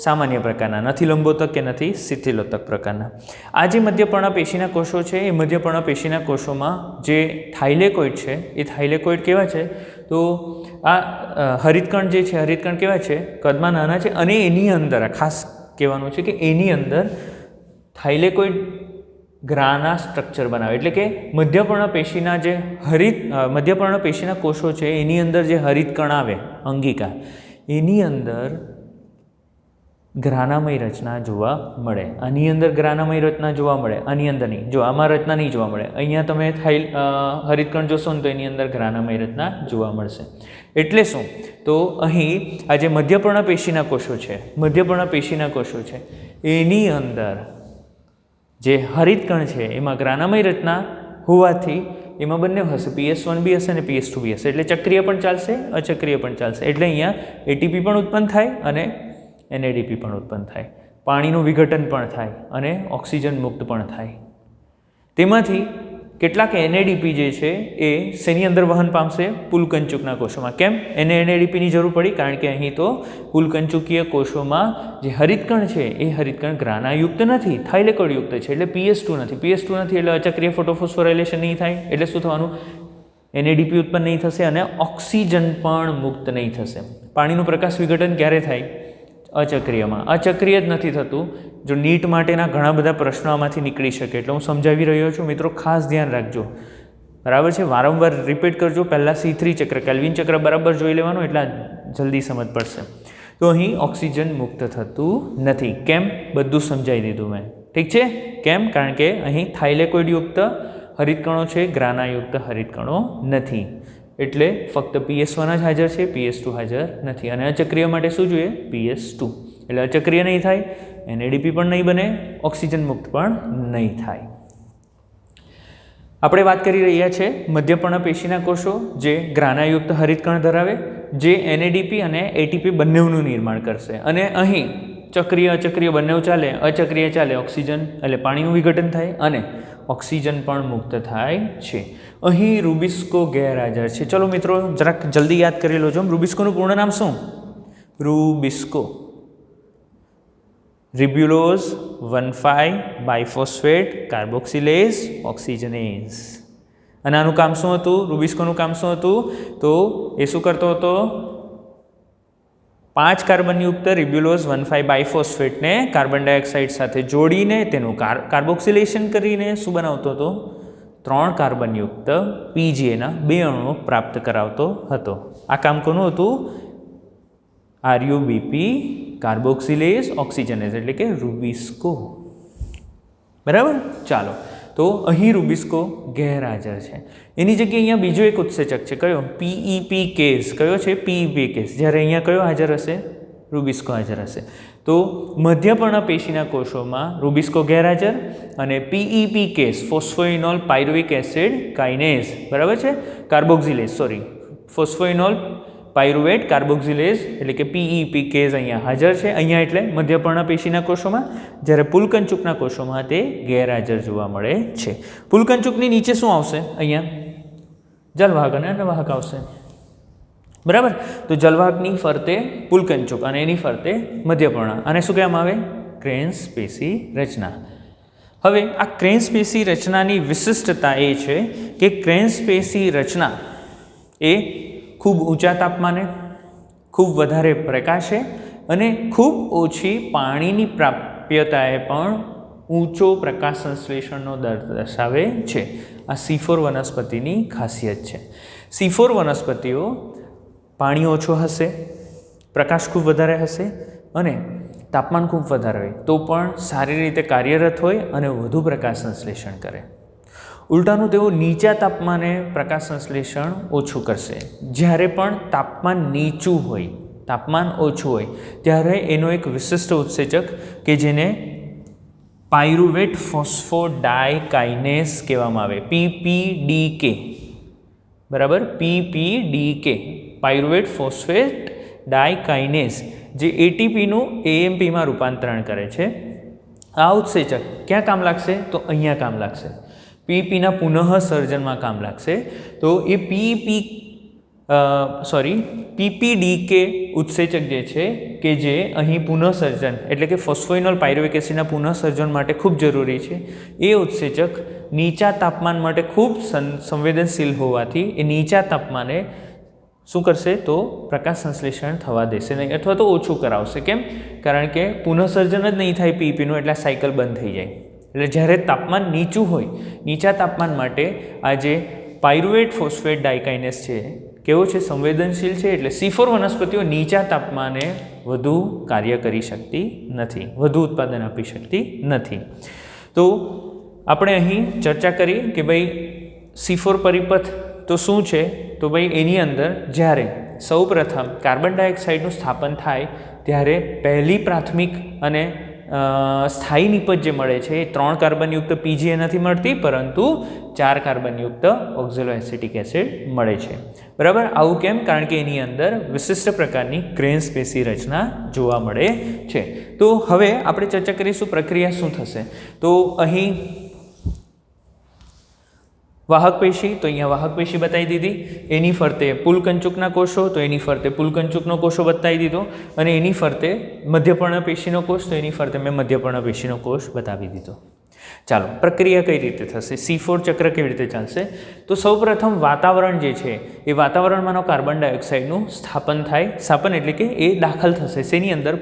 સામાન્ય પ્રકારના, નથી લંબોતક કે નથી શિથિલોતક પ્રકારના। આ જે મધ્યપર્ણ પેશીના કોષો છે એ મધ્યપર્ણ પેશીના કોષોમાં જે થાઇલેકોઇડ છે એ થાઇલેકોઇડ કેવા છે? તો આ હરિતકણ જે છે, હરિતકણ કેવા છે? કદમાં નાના છે અને એની અંદર ખાસ કહેવાનું છે કે એની અંદર થાઇલેકોઇડ ગ્રાના સ્ટ્રક્ચર બનાવે, એટલે કે મધ્યપર્ણપેશીના જે મધ્યપર્ણપેશીના કોષો છે એની અંદર જે હરિતકણ આવે અંગિકા, એની અંદર ગ્રાનામય રચના જોવા મળે. આની અંદર ગ્રાનામય રચના જોવા મળે, આની અંદર નહીં. જો આમાં રચના નહીં જોવા મળે, અહીંયા તમે હરિતકણ જોશો ને તો એની અંદર ગ્રાનામય રચના જોવા મળશે. એટલે શું? તો અહીં આ જે મધ્યપર્ણપેશીના કોષો છે એની અંદર જે હરિતકણ છે એમાં ગ્રાનામય રચના હોવાથી એમાં બંને હશે, PS1 બી હશે અને PS2 બી હશે. એટલે ચક્રીય પણ ચાલશે, અચક્રીય પણ ચાલશે. એટલે અહીંયા એટીપી પણ ઉત્પન્ન થાય અને એનએડીપી પણ ઉત્પન્ન થાય, પાણીનું વિઘટન પણ થાય અને ઓક્સિજન મુક્ત પણ થાય. તેમાંથી કેટલાક એનએડીપી જે છે એ શેની અંદર વહન પામશે? પુલકંચુકના કોષોમાં. કેમ એને એનએડીપીની જરૂર પડી? કારણ કે અહીં તો પુલકંચુકીય કોષોમાં જે હરિતકણ છે એ હરિતકણ ગ્રાનાયુક્ત નથી, થાઇલેકોઇડયુક્ત છે. એટલે PS2 નથી. PS2 નથી એટલે અચક્રીય ફોટોફોસ્ફોરાયલેશન નહીં થાય. એટલે શું થવાનું? એનએડીપી ઉત્પન્ન નહીં થશે અને ઓક્સિજન પણ મુક્ત નહીં થશે. પાણીનું પ્રકાશ વિઘટન ક્યારે થાય? અચક્રિયમાં. અચક્રિય જ નથી થતું. જો નીટ માટેના ઘણા બધા પ્રશ્નો આમાંથી નીકળી શકે, એટલે હું સમજાવી રહ્યો છું. મિત્રો ખાસ ધ્યાન રાખજો, બરાબર છે? વારંવાર રિપીટ કરજો. પહેલાં C3 ચક્ર, કેલ્વિન ચક્ર બરાબર જોઈ લેવાનું, એટલે જલ્દી સમજ પડશે. તો અહીં ઓક્સિજન મુક્ત થતું નથી. કેમ? બધું સમજાવી દીધું મેં. ઠીક છે? કેમ? કારણ કે અહીં થાઇલેકોઇડયુક્ત હરિતકણો છે, ગ્રાનાયુક્ત હરિતકણો નથી. એટલે ફક્ત PS1 જ હાજર છે, PS2 હાજર નથી. અને અચક્રિય માટે શું જોઈએ? PS2. એટલે અચક્રિય નહીં થાય, એનએડીપી પણ નહીં બને, ઓક્સિજન મુક્ત પણ નહીં થાય. આપણે વાત કરી રહ્યા છે મધ્યપર્ણપેશીના કોષો જે ગ્રાનાયુક્ત હરિતકણ ધરાવે, જે એનએડીપી અને એટીપી બંનેનું નિર્માણ કરશે. અને અહીં ચક્રીય અચક્રિય બંને ચાલે, અચક્રિય ચાલે, ઓક્સિજન એટલે પાણીનું વિઘટન થાય અને ઓક્સિજન પણ મુક્ત થાય છે. અહીં રૂબિસ્કો ગેરહાજર છે. ચલો મિત્રો જરાક જલ્દી યાદ કરી લો છો. રૂબિસ્કોનું પૂર્ણ નામ શું? રૂબિસ્કો રિબ્યુલોઝ 1,5 બાયફોસ્ફેટ કાર્બોક્સિલેઝ ઓક્સિજનેઝ. અને આનું કામ શું હતું? રૂબિસ્કોનું કામ શું હતું? તો એ શું કરતો હતો? 5 કાર્બનયુક્ત રિબ્યુલોઝ 1,5 બાયફોસ્ફેટને કાર્બન ડાયોક્સાઇડ સાથે જોડીને તેનું કાર્બોક્સિલેશન કરીને શું બનાવતો હતો? 3 કાર્બનયુક્ત PGAના 2 અણુઓ પ્રાપ્ત કરાવતો હતો. આ કામ કોનું હતું? RUBP કાર્બોક્સિલેઝ ઓક્સિજનેઝ, એટલે કે રૂબિસ્કો. બરાબર? ચાલો, તો અહીં રૂબિસ્કો ગેરહાજર છે. એની જગ્યાએ અહીંયા બીજો એક ઉત્સેચક છે. કયો? PEPKase. કયો છે? PEPKase. જ્યારે અહીંયા કયો હાજર હશે? રૂબિસ્કો હાજર હશે. તો મધ્યપર્ણપેશીના કોષોમાં રૂબિસ્કો ગેરહાજર અને PEPKase ફોસ્ફોઇનોલ પાયરુવિક એસિડ કાઇનેઝ, બરાબર છે? ફોસ્ફોઇનોલ પાયરુવેટ કાર્બોક્સિલેઝ એટલે કે PEPKase અહીંયા હાજર છે. અહીંયા એટલે મધ્યપર્ણપેશીના કોષોમાં, જ્યારે પુલકંચુકના કોષોમાં તે ગેરહાજર જોવા મળે છે. પુલકંચુકની નીચે શું આવશે? અહીંયા જલવાહક અને અન્નવાહક આવશે. બરાબર? તો જલવાહકની ફરતે પુલકંચુક અને એની ફરતે મધ્યપર્ણ. આને શું કહેવામાં આવે? ક્રેન્સ પેશી રચના. હવે આ ક્રેન્સ પેશી રચનાની વિશિષ્ટતા એ છે કે ક્રેન્સ પેશી રચના એ ખૂબ ઊંચા તાપમાને, ખૂબ વધારે પ્રકાશે અને ખૂબ ઓછી પાણીની પ્રાપ્યતાએ પણ ઊંચો પ્રકાશ સંશ્લેષણનો દર દર્શાવે છે. આ C4 વનસ્પતિની ખાસિયત છે. C4 વનસ્પતિઓ પાણી ઓછો હશે, પ્રકાશ ખૂબ વધારે હશે અને તાપમાન ખૂબ વધારે હોય તો પણ સારી રીતે કાર્યરત હોય અને વધુ પ્રકાશ સંશ્લેષણ કરે. ઉલટાનું તેઓ નીચા તાપમાને પ્રકાશ સંશ્લેષણ ઓછું કરશે. જ્યારે પણ તાપમાન નીચું હોય, તાપમાન ઓછું હોય, ત્યારે એનો એક વિશિષ્ટ ઉત્સેચક કે જેને પાયરુવેટ ફોસ્ફોડાયકાઇનેઝ કહેવામાં આવે, PPDK. બરાબર? PPDK પાયરુવેટ ફોસ્ફેટ ડાયકાઇનેઝ, જે એટીપીનું AMPમાં રૂપાંતરણ કરે છે. આ ઉત્સેચક ક્યાં કામ લાગશે? તો અહીંયા કામ લાગશે. PEPના પુનઃસર્જનમાં કામ લાગશે. તો એ PPDK ઉત્સેચક જે છે કે જે અહીં પુનઃસર્જન એટલે કે ફોસ્ફોઇનોલ પાયરુવિક એસિડના પુનઃસર્જન માટે ખૂબ જરૂરી છે. એ ઉત્સેચક નીચા તાપમાન માટે ખૂબ સંવેદનશીલ હોવાથી એ નીચા તાપમાને શું કરશે? તો પ્રકાશ સંશ્લેષણ થવા દેશે નહીં અથવા તો ઓછું કરાવશે. કેમ? કારણ કે પુનઃસર્જન જ નહીં થાય PEPનું, એટલે સાયકલ બંધ થઈ જાય. એટલે જ્યારે તાપમાન નીચું હોય, નીચા તાપમાન માટે આ જે પાયરુવેટ ફોસ્ફેટ ડાયકાઇનેસ છે કેવો છે, સંવેદનશીલ છે. એટલે C4 વનસ્પતિઓ નીચા તાપમાને વધુ કાર્ય કરી શકતી નથી, વધુ ઉત્પાદન આપી શકતી નથી. તો આપણે અહીં ચર્ચા કરી કે ભાઈ C4 પરિપથ તો શું છે, તો ભાઈ એની અંદર જ્યારે સૌપ્રથમ કાર્બન ડાયોક્સાઇડનું સ્થાપન થાય ત્યારે પહેલી પ્રાથમિક અને સ્થાયી નિપજ જે મળે છે એ 3 કાર્બનયુક્ત PGA નથી મળતી, પરંતુ 4 કાર્બનયુક્ત ઓક્ઝેલોએસિટિક એસિડ મળે છે. બરાબર, આવું કેમ? કારણ કે એની અંદર વિશિષ્ટ પ્રકારની ક્રેન્સ પેશી રચના જોવા મળે છે. તો હવે આપણે ચર્ચા કરીશું પ્રક્રિયા શું થશે. તો અહીં વાહક પેશી, તો અહીંયા વાહક પેશી બતાવી દીધી, એની ફરતે પુલકંચુકના કોષો, તો એની ફરતે પુલકંચુકનો કોષો બતાવી દીધો, અને એની ફરતે મધ્યપર્ણ પેશીનો કોષ, તો એની ફરતે મેં મધ્યપર્ણ પેશીનો કોષ બતાવી દીધો. ચાલો, પ્રક્રિયા કઈ રીતે થશે, C4 ચક્ર કેવી રીતે ચાલશે. તો સૌપ્રથમ વાતાવરણ જે છે એ વાતાવરણમાંનો કાર્બન ડાયોક્સાઇડનું સ્થાપન થાય. સ્થાપન એટલે કે એ દાખલ થશે શેની અંદર,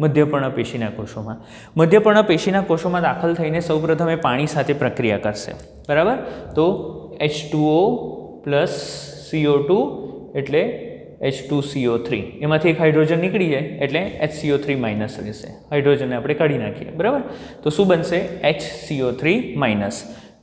મધ્યપર્ણ પેશીના કોષોમાં. મધ્યપર્ણ પેશીના કોષોમાં દાખલ થઈને સૌપ્રથમ એ પાણી સાથે પ્રક્રિયા કરશે. બરાબર, તો H2O પ્લસ CO2 એટલે H2CO3, એમાંથી એક હાઇડ્રોજન નીકળી જાય એટલે HCO3 માઇનસ રહેશે. હાઇડ્રોજનને આપણે કાઢી નાખીએ. બરાબર, તો શું બનશે, HCO3 માઇનસ.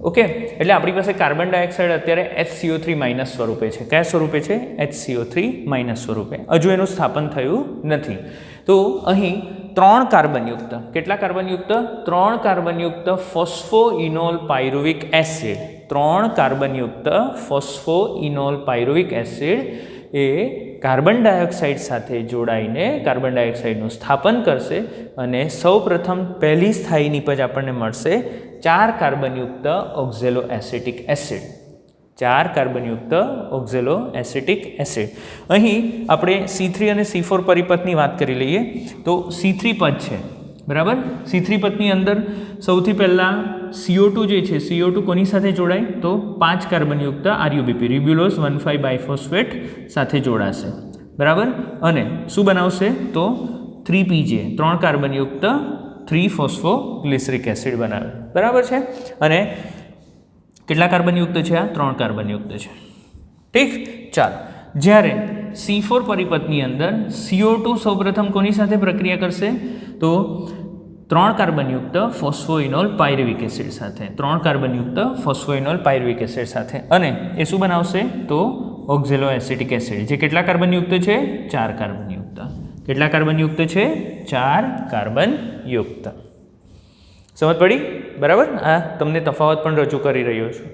ઓકે, એટલે આપણી પાસે કાર્બન ડાયોક્સાઇડ અત્યારે HCO3 માઇનસ સ્વરૂપે છે. કયા સ્વરૂપે છે? HCO3 માઇનસ સ્વરૂપે. હજુ એનું સ્થાપન થયું નથી. તો અહીં 3 કાર્બનયુક્ત, કેટલા કાર્બનયુક્ત? 3 કાર્બનયુક્ત ફોસ્ફોઇનોલ પાયરુવિક એસિડ, 3 કાર્બનયુક્ત ફોસ્ફોઇનોલ પાયરુવિક એસિડ એ કાર્બન ડાયોક્સાઇડ સાથે જોડાઈને કાર્બન ડાયોક્સાઇડનું સ્થાપન કરશે, અને સૌપ્રથમ પહેલી સ્થાયી નિપજ આપણને મળશે 4 કાર્બનયુક્ત ઓક્ઝેલો એસિટિક એસિડ. 4 કાર્બનયુક્ત ઓક્ઝેલો એસિટિક એસિડ. અહીં આપણે C3 અને C4 પરિપથની વાત કરી લઈએ. તો C3 પદ છે. બરાબર, C3 પદની અંદર સૌથી પહેલાં CO2 જે છે, CO2 કોની સાથે જોડાય? તો 5 કાર્બનયુક્ત RUBP, રિબ્યુલોઝ 1,5 બાયફોસ્ફેટ સાથે જોડાશે. બરાબર, અને શું બનાવશે? તો 3 PGA, 3 કાર્બનયુક્ત 3 ફોસ્ફોગ્લિસરિક એસિડ બનાવે. બરાબર છે, અને કેટલા કાર્બનયુક્ત છે? આ 3 કાર્બનયુક્ત છે. ઠીક, ચાલો. જ્યારે C4 પરિપથની અંદર CO2 સૌપ્રથમ કોની સાથે પ્રક્રિયા કરશે? તો 3 કાર્બનયુક્ત ફોસ્ફોઇનોલ પાયરુવિક એસિડ સાથે, 3 કાર્બનયુક્ત ફોસ્ફોઇનોલ પાયરુવિક એસિડ સાથે, અને એ શું બનાવશે? તો ઓક્ઝેલો એસિટિક એસિડ, જે કેટલા કાર્બનયુક્ત છે? 4 કાર્બનયુક્ત. કેટલા કાર્બનયુક્ત છે? 4 કાર્બનયુક્ત. સમજ પડી? બરાબર, આ તમને તફાવત પણ રજૂ કરી રહ્યો છું.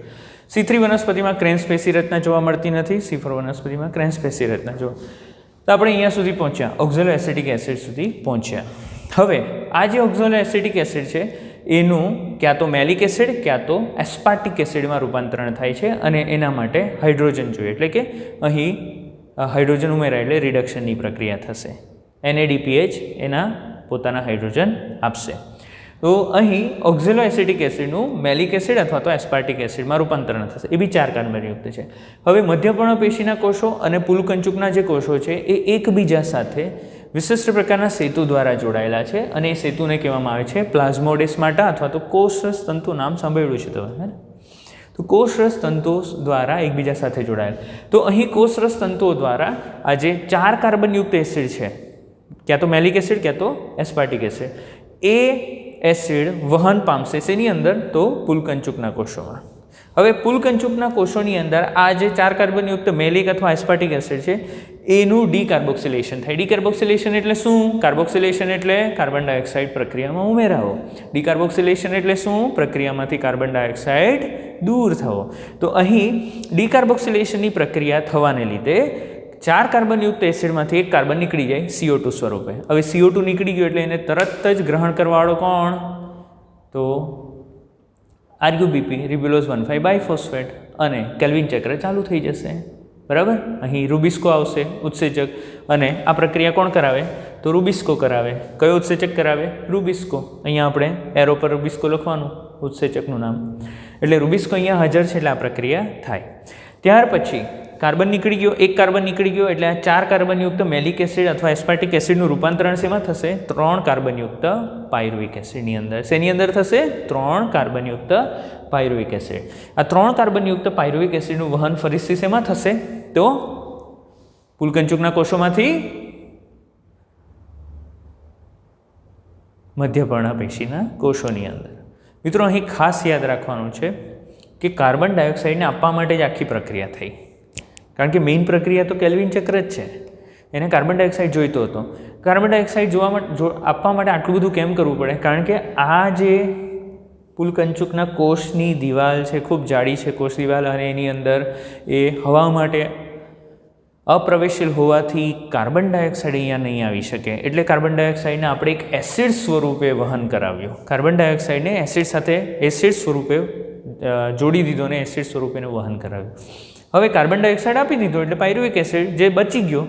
C3 વનસ્પતિમાં ક્રેન્સ પેશી રચના જોવા મળતી નથી, C4 વનસ્પતિમાં ક્રેન્સ પેશી રચના જોવા. તો આપણે અહીંયા સુધી પહોંચ્યા, ઓક્ઝેલો એસિટિક એસિડ સુધી પહોંચ્યા. હવે આ જે ઓક્ઝેલો એસિટિક એસિડ છે એનું ક્યાં તો મેલિક એસિડ ક્યાં તો એસ્પાર્ટિક એસિડમાં રૂપાંતરણ થાય છે, અને એના માટે હાઇડ્રોજન જોઈએ, એટલે કે અહીં હાઇડ્રોજન ઉમેરાય એટલે રિડક્શનની પ્રક્રિયા થશે. NADPH એના પોતાના હાઇડ્રોજન આપશે. તો અહીં ઓક્ઝેલો એસિટિક એસિડનું મેલિક એસિડ અથવા તો એસ્પાર્ટિક એસિડમાં રૂપાંતરણ થશે. એ બી 4 કાર્બનયુક્ત છે. હવે મધ્યપર્ણ પેશીના કોષો અને પુલકંચુકના જે કોષો છે એ એકબીજા સાથે વિશિષ્ટ પ્રકારના સેતુ દ્વારા જોડાયેલા છે, અને એ સેતુને કહેવામાં આવે છે પ્લાઝ્મોડેસ્માટા અથવા તો કોષરસ તંતુ. નામ સાંભળ્યું છે તમે? તો કોષરસ તંતુઓ દ્વારા એકબીજા સાથે જોડાયેલા. તો અહીં કોષરસ તંતુઓ દ્વારા આ જે 4 કાર્બનયુક્ત એસિડ છે, ક્યાં તો મેલિક એસિડ ક્યાં તો એસ્પાર્ટિક એસિડ, એ એસિડ વહન પામશે શેની અંદર? તો પુલકંચુકના કોષોમાં. હવે પુલકંચુકના કોષોની અંદર આ જે 4 કાર્બનયુક્ત મેલિક અથવા એસ્પાર્ટિક એસિડ છે એનું ડીકાર્બોક્સિલેશન થાય. ડીકાર્બોક્સિલેશન એટલે શું? કાર્બોક્સિલેશન એટલે કાર્બન ડાયોક્સાઇડ પ્રક્રિયામાં ઉમેરાવો. ડીકાર્બોક્સિલેશન એટલે શું? પ્રક્રિયામાંથી કાર્બન ડાયોક્સાઇડ દૂર થવો. તો અહીં ડીકાર્બોક્સિલેશનની પ્રક્રિયા થવાને લીધે 4 કાર્બનયુક્ત એસિડમાંથી એક કાર્બન નીકળી જાય CO2 સ્વરૂપે. હવે CO2 નીકળી ગયો એટલે એને તરત જ ગ્રહણ કરવાવાળો કોણ? તો RUBP, રિબ્યુલોઝ 1,5 બાયફોસ્ફેટ, અને કેલ્વિન ચક્ર ચાલુ થઈ જશે. બરાબર, અહીં રૂબિસ્કો આવશે ઉત્સેચક, અને આ પ્રક્રિયા કોણ કરાવે? તો રૂબિસ્કો કરાવે. કયો ઉત્સેચક કરાવે? રૂબિસ્કો. અહીંયા આપણે એરો પર રૂબિસ્કો લખવાનું, ઉત્સેચકનું નામ. એટલે રૂબિસ્કો અહીંયા હાજર છે એટલે આ પ્રક્રિયા થાય. ત્યાર પછી કાર્બન નીકળી ગયો, એક કાર્બન નીકળી ગયો એટલે આ 4 કાર્બનયુક્ત મેલિક એસિડ અથવા એસ્પાર્ટિક એસિડનું રૂપાંતરણ શેમાં થશે? 3 કાર્બનયુક્ત પાયરુવિક એસિડની અંદર. શેની અંદર થશે? 3 કાર્બનયુક્ત પાયરુવિક એસિડ. આ 3 કાર્બનયુક્ત પાયરુવિક એસિડનું વહન ફરીથી શેમાં થશે? તો પુલકંચુકના કોષોમાંથી મધ્યપર્ણપેશીના કોષોની અંદર. મિત્રો અહીં ખાસ યાદ રાખવાનું છે કે કાર્બન ડાયોક્સાઇડને આપવા માટે જ આખી પ્રક્રિયા થઈ, કારણ કે મેઇન પ્રક્રિયા તો કેલ્વિન ચક્ર જ છે. એને કાર્બન ડાયોક્સાઇડ જોઈતો હતો. કાર્બન ડાયોક્સાઇડ આપવા માટે આટલું બધું કેમ કરવું પડે? કારણ કે આ જે પુલકંચુકના કોષની દિવાલ છે, ખૂબ જાડી છે કોષ દિવાલ, અને એની અંદર એ હવા માટે અપ્રવેશશીલ હોવાથી કાર્બન ડાયોક્સાઇડ અહીંયા નહીં આવી શકે. એટલે કાર્બન ડાયોક્સાઇડને આપણે એક એસિડ સ્વરૂપે વહન કરાવ્યું. કાર્બન ડાયોક્સાઇડને એસિડ સાથે એસિડ સ્વરૂપે જોડી દીધો અને એસિડ સ્વરૂપે એનું વહન કરાવ્યું. હવે કાર્બન ડાયોક્સાઇડ આપી દીધો એટલે પાયરુવિક એસિડ જે બચી ગયો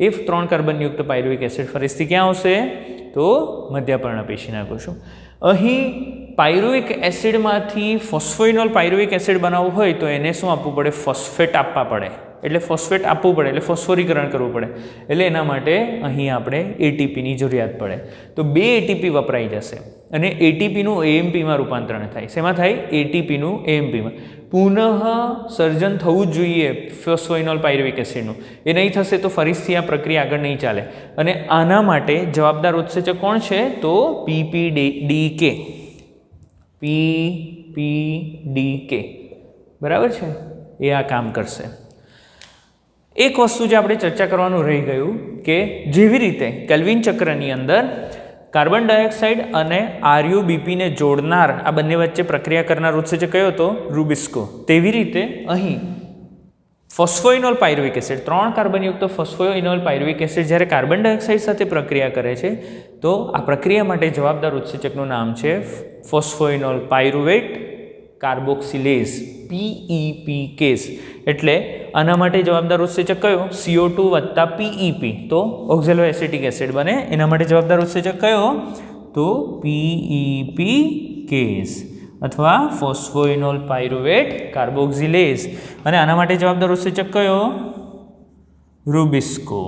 એ 3 કાર્બનયુક્ત પાયરુવિક એસિડ ફરીથી ક્યાં આવશે? તો મધ્યપર્ણપેશીના કોષો. અહીં પાયરુવિક એસિડમાંથી ફોસ્ફોઇનોલ પાયરુવિક એસિડ બનાવવું હોય તો એને શું આપવું પડે? ફોસ્ફેટ આપવા પડે. એટલે ફોસ્ફેટ આપવું પડે, એટલે ફોસ્ફોરીકરણ કરવું પડે. એટલે એના માટે અહીં આપણે એટીપીની જરૂરિયાત પડે. તો 2 એટીપી વપરાઈ જશે અને એટીપીનું એએમપીમાં રૂપાંતરણ થાય. શેમાં થાય? એટીપીનું એએમપીમાં. પુનઃ સર્જન થવું જ જોઈએ ફોસ્ફોઇનોલ પાયરુવિક એસિડનું. એ નહીં થશે તો ફરીથી આ પ્રક્રિયા આગળ નહીં ચાલે. અને આના માટે જવાબદાર ઉત્સેચક કોણ છે? તો પીપીડીકે. પીપીડીકે બરાબર છે, એ આ કામ કરશે. એક વસ્તુ જે આપણે ચર્ચા કરવાનું રહી ગયું કે જેવી રીતે કેલ્વિન ચક્રની અંદર કાર્બન ડાયોક્સાઇડ અને આરયુબીપીને જોડનાર આ બંને વચ્ચે પ્રક્રિયા કરનાર ઉત્સેચક કયો હતો? રૂબિસ્કો. તેવી રીતે અહીં ફોસ્ફોઇનોલ પાયરુવિક એસિડ 3 કાર્બનયુક્ત ફોસ્ફોઇનોલ પાયરુવિક એસિડ જ્યારે કાર્બન ડાયોક્સાઇડ સાથે પ્રક્રિયા કરે છે તો આ પ્રક્રિયા માટે જવાબદાર ઉત્સેચકનું નામ છે ફોસ્ફોઇનોલ પાયરુવેટ કાર્બોક્સિલેઝ, PEPકેસ. એટલે આના માટે જવાબદાર ઉત્સેચક કયો? CO2 વત્તા PEP, તો ઓક્ઝેલો એસિટિક એસિડ બને. એના માટે જવાબદાર ઉત્સેચક કયો? તો PEPકેસ અથવા ફોસ્ફોઇનોલ પાયરુવેટ કાર્બોક્સિલેઝ. અને આના માટે જવાબદાર ઉત્સેચક કયો? રૂબિસ્કો.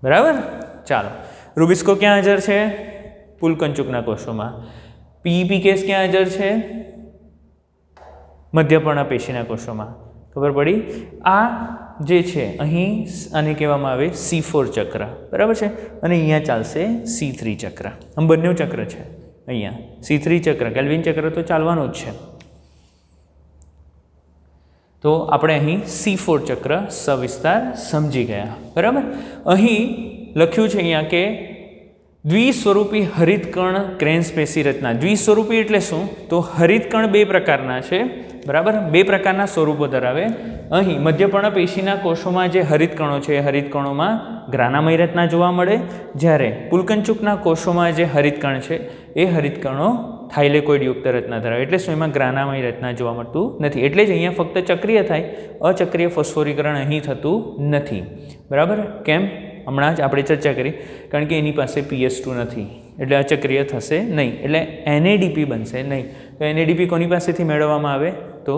બરાબર. ચાલો, રૂબિસ્કો ક્યાં હાજર છે? પુલકંચુકના કોષોમાં. PEPકેસ ક્યાં હાજર છે? મધ્યપર્ણપેશીના કોષોમાં. ખબર પડી? આ જે છે અહીં આને કહેવામાં આવે C4 ચક્ર. બરાબર છે. અને અહીંયા ચાલશે C3 ચક્ર. આમ બંને ચક્ર છે. અહીંયા C3 ચક્ર, કેલ્વિન ચક્ર તો ચાલવાનું જ છે. તો આપણે અહીં C4 ચક્ર સવિસ્તાર સમજી ગયા. બરાબર. અહીં લખ્યું છે અહીંયા કે દ્વિસ્વરૂપી હરિતકણ ક્રેન્સ પેશી રચના. દ્વિસ્વરૂપી એટલે શું? તો હરિતકણ 2 પ્રકારના છે. બરાબર. 2 પ્રકારના સ્વરૂપો ધરાવે. અહીં મધ્યપર્ણપેશીના કોષોમાં જે હરિતકણો છે એ હરિતકણોમાં ગ્રાનામય રચના જોવા મળે, જ્યારે પુલકંચુકના કોષોમાં જે હરિતકણ છે એ હરિતકણો થાઇલેકોઇડ યુક્ત રચના ધરાવે. એટલે શું? એમાં ગ્રાનામય રચના જોવા મળતું નથી. એટલે જ અહીંયા ફક્ત ચક્રીય થાય, અચક્રીય ફોસ્ફોરીકરણ અહીં થતું નથી. બરાબર. કેમ? હમણાં જ આપણે ચર્ચા કરી, કારણ કે એની પાસે PS2 નથી એટલે અચક્રિય થશે નહીં, એટલે NADP બનશે નહીં. તો NADP કોની પાસેથી મેળવવામાં આવે? તો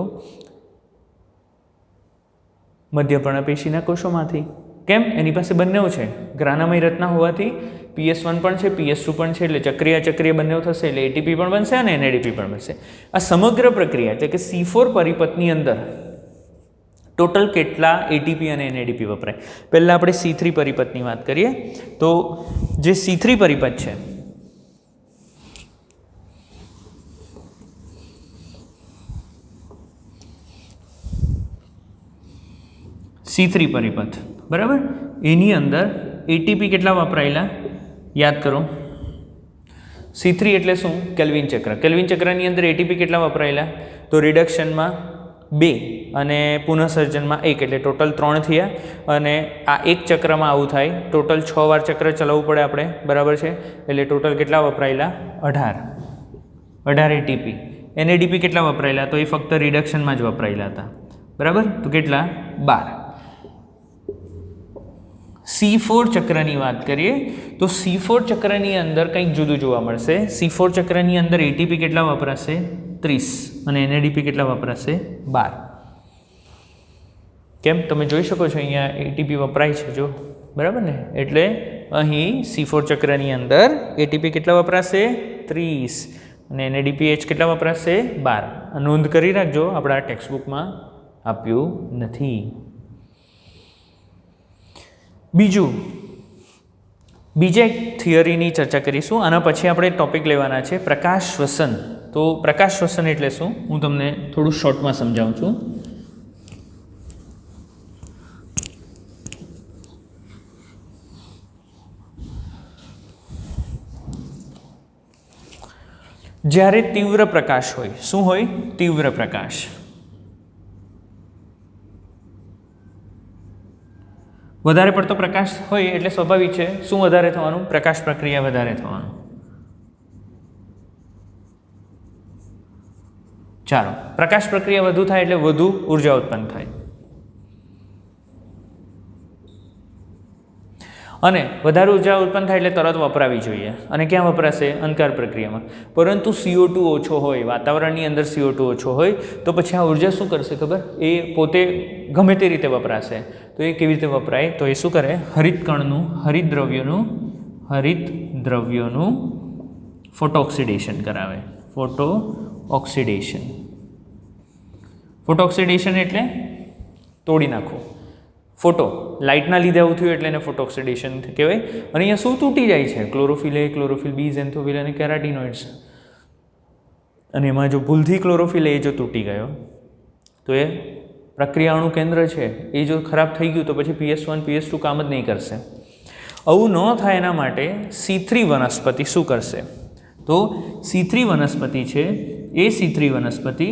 મધ્યપર્ણપેશીના કોષોમાંથી. કેમ? એની પાસે બંને છે, ગ્રાનામય રચના હોવાથી PS1 પણ છે, PS2 પણ છે, એટલે ચક્રીય ચક્રીય બંને થશે, એટલે ATP પણ બનશે અને NADP પણ બનશે. આ સમગ્ર પ્રક્રિયા એટલે કે C4 પરિપથની અંદર ટોટલ કેટલા ATP અને NADP વપરાય? પહેલાં આપણે C3 પરિપથની વાત કરીએ. તો જે C3 પરિપથ છે C3 પરિપથ, બરાબર. એની અંદર ATP કેટલા વપરાયેલા યાદ કરો. C3 એટલે શું? કેલ્વિન ચક્ર. કેલ્વિન ચક્રની અંદર ATP કેટલા વપરાયેલા? તો રિડક્શનમાં 2 અને પુનઃસર્જનમાં 1 એટલે ટોટલ 3 થયા. અને આ એક ચક્રમાં આવું થાય, ટોટલ 6 વાર ચક્ર ચલાવવું પડે આપણે. બરાબર છે. એટલે ટોટલ કેટલા વપરાયેલા? 18 ATP. NADP કેટલા વપરાયેલા? તો એ ફક્ત રિડક્શનમાં જ વપરાયેલા હતા. બરાબર. તો કેટલા? 12. C4 ચક્રની વાત કરીએ તો C4 ચક્રની અંદર કંઈક જુદું જોવા મળશે. C4 ચક્રની અંદર ATP કેટલા વપરાશે? 30 અને NADP કેટલા વપરાશે? 12. કેમ તમે જોઈ શકો છો અહીંયા એટીપી વપરાય છે જો, બરાબર ને? એટલે અહીં C4 ચક્રની અંદર એટીપી કેટલા વપરાશે? 30 અને NADPH કેટલા વપરાશે? 12. નોંધ કરી રાખજો, આપણા ટેક્સ્ટબુકમાં આપ્યું નથી. બીજા એક થિયરીની ચર્ચા કરીશું. આના પછી આપણે ટોપિક લેવાના છે પ્રકાશ શ્વસન. તો પ્રકાશ શ્વસન એટલે શું હું તમને થોડું શોર્ટમાં સમજાવું છું. જ્યારે તીવ્ર પ્રકાશ હોય, શું હોય? તીવ્ર પ્રકાશ. વધારે પડતો પ્રકાશ હોય એટલે સ્વાભાવિક છે શું વધારે થવાનું? પ્રકાશ પ્રક્રિયા વધારે થવાનું. ચાલો, પ્રકાશ પ્રક્રિયા વધુ થાય એટલે વધુ ઉર્જા ઉત્પન્ન થાય. અને વધારે ઉર્જા ઉત્પન્ન થાય એટલે તરત વપરાવી જોઈએ. અને ક્યાં વપરાશે? અંધકાર પ્રક્રિયામાં. પરંતુ CO2 ઓછો હોય, વાતાવરણની અંદર CO2 ઓછો હોય તો પછી આ ઉર્જા શું કરશે ખબર? એ પોતે ગમે તે રીતે વપરાશે. તો એ કેવી રીતે વપરાય? તો એ શું કરે? હરિત દ્રવ્યોનું ફોટો ઓક્સિડેશન કરાવે. ફોટો ઓક્સિડેશન એટલે તોડી નાખવું. ફોટો લાઇટના લીધે આવું થયું એટલે એને ફોટો ઓક્સિડેશન કહેવાય. અને અહીંયા શું તૂટી જાય છે? ક્લોરોફિલ A, ક્લોરોફિલ B, ઝેન્થોફિલ અને કેરાટિનોઇડ્સ. અને એમાં જો ભૂલથી ક્લોરોફિલ A જો તૂટી ગયો તો એ પ્રક્રિયાનું કેન્દ્ર છે એ જો ખરાબ થઈ ગયું તો પછી PS1 PS2 કામ જ નહીં કરશે. આવું ન થાય એના માટે C3 વનસ્પતિ શું કરશે? તો C3 વનસ્પતિ છે એ C3 વનસ્પતિ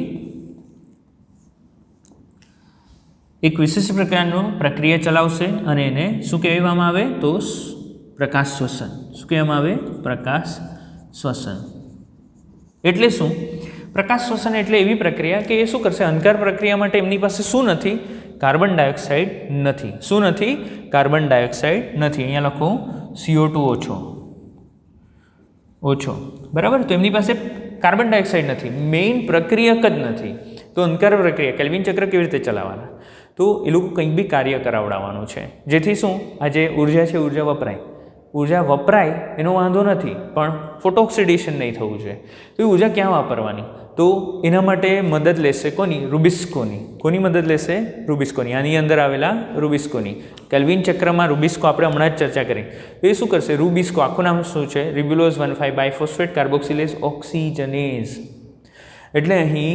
એક વિશિષ્ટ પ્રકારનો પ્રક્રિયા ચલાવશે અને એને શું કહેવામાં આવે? તો પ્રકાશ શ્વસન. શું કહેવામાં આવે? પ્રકાશ શ્વસન. એટલે શું? પ્રકાશ શ્વસન એટલે એવી પ્રક્રિયા કે એ શું કરશે? અંધકાર પ્રક્રિયા માટે એમની પાસે શું નથી? કાર્બન ડાયોક્સાઇડ નથી. શું નથી? કાર્બન ડાયોક્સાઇડ નથી. અહીંયા લખો CO2 ઓછો, બરાબર? તો એમની પાસે કાર્બન ડાયોક્સાઇડ નથી, મેઇન પ્રક્રિયક જ નથી. તો અંધકાર પ્રક્રિયા કેલ્વિન ચક્ર કેવી રીતે ચલાવવાના? તો એ લોકો કંઈક બી કાર્ય કરાવડાવવાનું છે જેથી શું આ જે ઉર્જા છે ઉર્જા વપરાય એનો વાંધો નથી, પણ ફોટો ઓક્સિડેશન નહીં થવું જોઈએ. તો એ ઉર્જા ક્યાં વાપરવાની? તો એના માટે મદદ લેશે કોની? રૂબિસ્કોની. કોની મદદ લેશે? રૂબિસ્કોની. આની અંદર આવેલા રૂબિસ્કોની. કેલ્વિન ચક્રમાં રૂબિસ્કો આપણે હમણાં જ ચર્ચા કરી. તો એ શું કરશે? રૂબિસ્કો આખું નામ શું છે? Ribulose 1,5 biphosphate કાર્બોક્સિલેઝ ઓક્સિજનેઝ. એટલે અહીં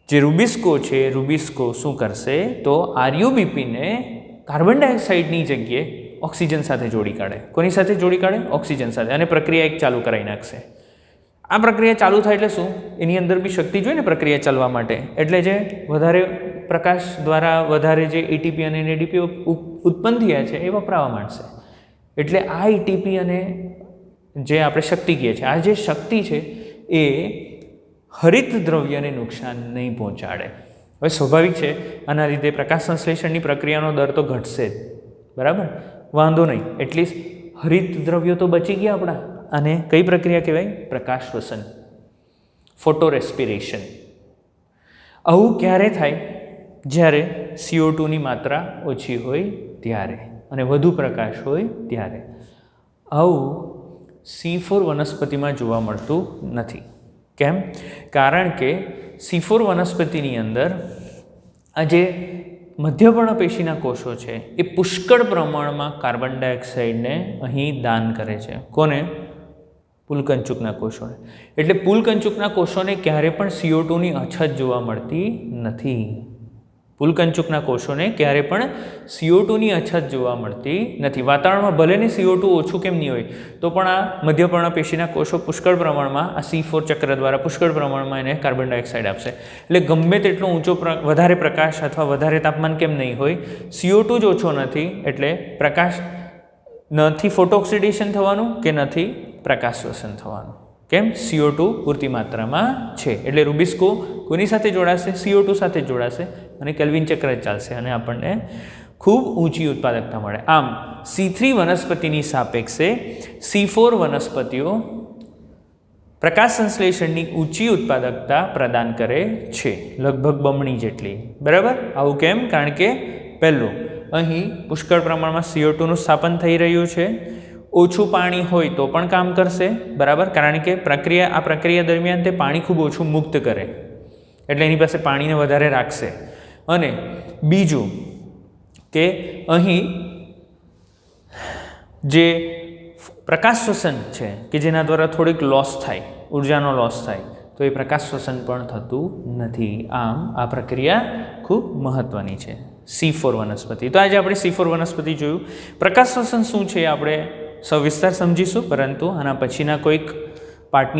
જે રૂબિસ્કો છે, રૂબિસ્કો શું કરશે? તો RuBPને કાર્બન ડાયોક્સાઇડની જગ્યાએ ઓક્સિજન સાથે જોડી કાઢે. કોની સાથે જોડી કાઢે? ઓક્સિજન સાથે. અને પ્રક્રિયા એક ચાલુ કરાવી નાખશે. આ પ્રક્રિયા ચાલુ થાય એટલે શું? એની અંદર બી શક્તિ જોઈએ ને પ્રક્રિયા ચાલવા માટે. એટલે જે વધારે પ્રકાશ દ્વારા વધારે જે એટીપી અને NADP ઉત્પન્ન થયા છે એ વપરાવા માંડશે. એટલે આ એટીપી અને જે આપણે શક્તિ કહીએ છીએ, આ જે શક્તિ છે એ હરિત દ્રવ્યને નુકસાન નહીં પહોંચાડે. હવે સ્વાભાવિક છે આના લીધે પ્રકાશ સંશ્લેષણની પ્રક્રિયાનો દર તો ઘટશે જ, બરાબર? વાંધો નહીં. એટલીસ્ટ હરિત દ્રવ્યો તો બચી ગયા આપણા. અને કઈ પ્રક્રિયા કહેવાય? પ્રકાશ શ્વસન, ફોટો રેસ્પિરેશન. આવું ક્યારે થાય? જ્યારે CO2ની માત્રા ઓછી હોય ત્યારે અને વધુ પ્રકાશ હોય ત્યારે. આવું C4 વનસ્પતિમાં જોવા મળતું નથી. કેમ? કારણ કે C4 વનસ્પતિની અંદર આ જે મધ્યપર્ણ પેશીના કોષો છે એ પુષ્કળ પ્રમાણમાં કાર્બન ડાયોક્સાઇડને અહીં દાન કરે છે. કોને? પુલકંચુકના કોષોને. એટલે પુલકંચુકના કોષોને ક્યારે પણ CO2ની અછત જોવા મળતી નથી. પુલકંચુકના કોષોને ક્યારે પણ CO2ની અછત જોવા મળતી નથી. વાતાવરણમાં ભલે ને CO2 ઓછું કેમ નહીં હોય તો પણ આ મધ્યપર્ણ પેશીના કોષો પુષ્કળ પ્રમાણમાં આ C4 ચક્ર દ્વારા પુષ્કળ પ્રમાણમાં એને કાર્બન ડાયોક્સાઇડ આપશે. એટલે ગમે તેટલો ઊંચો વધારે પ્રકાશ અથવા વધારે તાપમાન કેમ નહીં હોય, CO2 જ ઓછો નથી એટલે પ્રકાશ નથી ફોટો ઓક્સિડેશન થવાનું કે નથી પ્રકાશ શ્વસન થવાનું. કેમ? CO2 પૂરતી માત્રામાં છે. એટલે રૂબિસ્કો કોની સાથે જોડાશે? CO2 સાથે જોડાશે અને કેલ્વિન ચક્ર ચાલશે અને આપણને ખૂબ ઊંચી ઉત્પાદકતા મળે. આમ C3 વનસ્પતિની સાપેક્ષે C4 વનસ્પતિઓ પ્રકાશ સંશ્લેષણની ઊંચી ઉત્પાદકતા પ્રદાન કરે છે, લગભગ બમણી જેટલી. બરાબર? આવું કેમ? કારણ કે પહેલું, અહીં પુષ્કળ પ્રમાણમાં CO2નું સ્થાપન થઈ રહ્યું છે. ઓછું પાણી હોય તો પણ કામ કરશે. બરાબર? કારણ કે આ પ્રક્રિયા દરમિયાન તે પાણી ખૂબ ઓછું મુક્ત કરે, એટલે એની પાસે પાણીને વધારે રાખશે. અને બીજું કે અહીં જે પ્રકાશ શ્વસન છે કે જેના દ્વારા થોડીક લોસ થાય, ઉર્જાનો લોસ થાય, તો એ પ્રકાશ શ્વસન પણ થતું નથી. આમ આ પ્રક્રિયા ખૂબ મહત્ત્વની છે. C4 વનસ્પતિ. તો આજે આપણે C4 વનસ્પતિ જોયું. પ્રકાશ શ્વસન શું છે આપણે સવિસ્તાર સમજીશું, પરંતુ આના પછીના કોઈક પાર્ટની